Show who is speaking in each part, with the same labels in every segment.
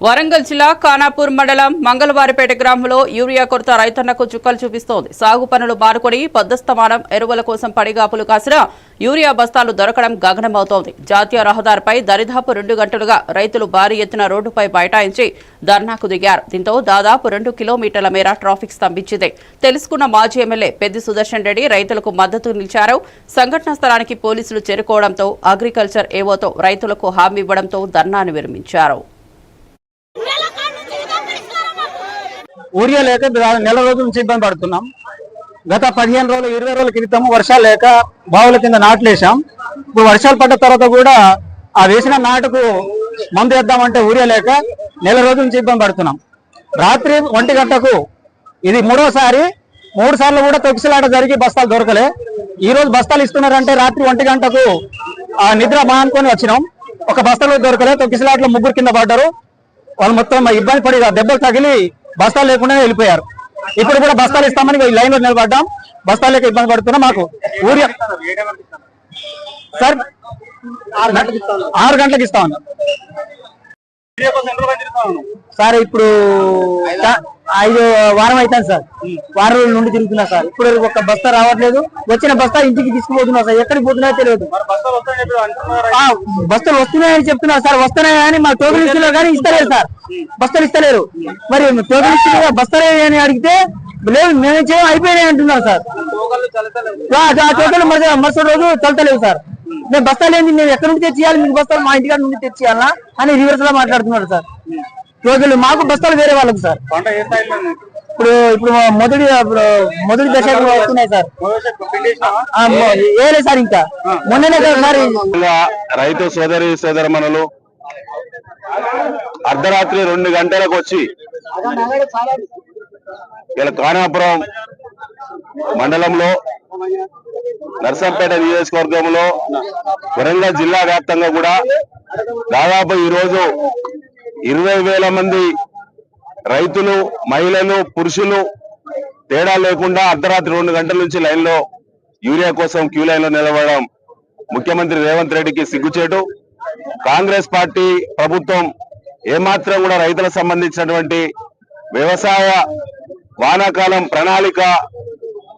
Speaker 1: వరంగల్ జిల్లా ఖానాపూర్ మండలం మంగళవారిపేట గ్రామంలో యూరియా కొరత రైతన్నకు చుక్కలు చూపిస్తోంది. సాగు పనులు మానుకొని పొద్దస్తమానం ఎరువుల కోసం పడిగాపులు కాసిన యూరియా బస్తాలు దొరకడం గగనమవుతోంది. జాతీయ రహదారిపై దరిదాపు 2 గంటలుగా రైతులు భారీ ఎత్తున రోడ్డుపై బైఠాయించి ధర్నాకు దిగారు. దీంతో దాదాపు 2 కిలోమీటర్ల మేర ట్రాఫిక్ స్తంభించింది. తెలుసుకున్న మాజీ ఎమ్మెల్యే పెద్ది సుదర్శన్ రెడ్డి రైతులకు మద్దతు నిలిచారు. సంఘటనా స్థలానికి పోలీసులు చేరుకోవడంతో అగ్రికల్చర్ ఏవోతో రైతులకు హామీ ఇవ్వడంతో ధర్నాను విరమించారు.
Speaker 2: ఊరియా లేక నెల రోజుల నుంచి ఇబ్బంది పడుతున్నాం. గత 15 రోజులు 20 రోజుల క్రితం వర్షాలు లేక బావుల కింద నాట్లు వేసాం. ఇప్పుడు వర్షాలు పడ్డ తర్వాత కూడా ఆ వేసిన నాటుకు మందు వేద్దామంటే ఊరియా లేక నెల రోజుల నుంచి ఇబ్బంది పడుతున్నాం. రాత్రి 1 గంటకు ఇది 3వ సారి, 3 సార్లు కూడా తొక్కిసలాట జరిగి బస్తాలు దొరకలే. ఈ రోజు బస్తాలు ఇస్తున్నారంటే రాత్రి 1 గంటకు ఆ నిద్ర మానుకొని వచ్చినాం. ఒక బస్తాలు దొరకలే. తొక్కిసలాటలో 3 కింద పడ్డారు. వాళ్ళు మొత్తం ఇబ్బంది పడి దెబ్బలు తగిలి బస్తాలు లేకుండా వెళ్ళిపోయారు. ఇప్పుడు కూడా బస్తాలు ఇస్తామని లైన్ లో నిలబడ్డాం. బస్తాలు లేక ఇబ్బంది పడుతున్నాం. మాకు ఊరియా సార్ 6 గంటలకు ఇస్తామన్నా సార్. ఇప్పుడు 5 వారం అవుతాను సార్. వారం రోజుల నుండి తిరుగుతున్నా సార్. ఇప్పుడు ఒక బస్తా రావట్లేదు. వచ్చిన బస్తా ఇంటికి తీసుకుపోతున్నా సార్. ఎక్కడికి పోతున్నాయో తెలియదు. బస్తాలు వస్తున్నాయని చెప్తున్నారు సార్. వస్తున్నాయని మా టోకెన్ ఇస్తున్నారు కానీ ఇస్తలేరు సార్. బస్తాలు ఇస్తలేరు. మరి టోకెన్ ఇస్తున్నారు బస్తాలే అని అడిగితే లేదు మేము చేయం అయిపోయినాయి అంటున్నారు సార్. టోకెన్ మరుసటి రోజు తలతలేవు సార్. మేము బస్తాలు ఏంది, మేము ఎక్కడి నుంచి తెచ్చియాలి, మీకు బస్తాలు మా ఇంటికాడ నుండి తెచ్చియాలా అని రివర్స్ లో మాట్లాడుతున్నారు సార్. టోకెన్లు మాకు బస్తాలు వేరే వాళ్ళకు సార్. ఇప్పుడు మొదటి దశకు వస్తున్నాయి సార్. ఏలే సార్ ఇంకా మొన్ననే కదా సార్.
Speaker 3: రైతు సోదరమణులు అర్ధరాత్రి 2 గంటలకు వచ్చి ఇలా ఖానాపురం మండలంలో నర్సంపేట నియోజకవర్గంలో వరంగల్ జిల్లా వ్యాప్తంగా కూడా దాదాపు ఈరోజు 20,000 మంది రైతులు, మహిళలు, పురుషులు తేడా లేకుండా అర్ధరాత్రి 2 గంటల నుంచి లైన్లో యూరియా కోసం క్యూ లైన్ లో నిలబడడం ముఖ్యమంత్రి రేవంత్ రెడ్డికి సిగ్గుచేటు. కాంగ్రెస్ పార్టీ ప్రభుత్వం ఏమాత్రం కూడా రైతులకు సంబంధించినటువంటి వ్యవసాయ వానాకాలం ప్రణాళిక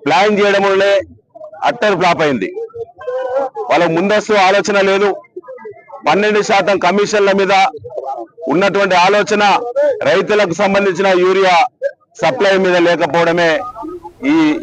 Speaker 3: ప్లాన్ చేయడం వల్లే అట్టర్ ఫ్లాప్ అయింది. వాళ్ళకు ముందస్తు ఆలోచన లేదు. 12% కమిషన్ల మీద ఉన్నటువంటి ఆలోచన రైతులకు సంబంధించిన యూరియా సప్లై మీద లేకపోవడమే ఈ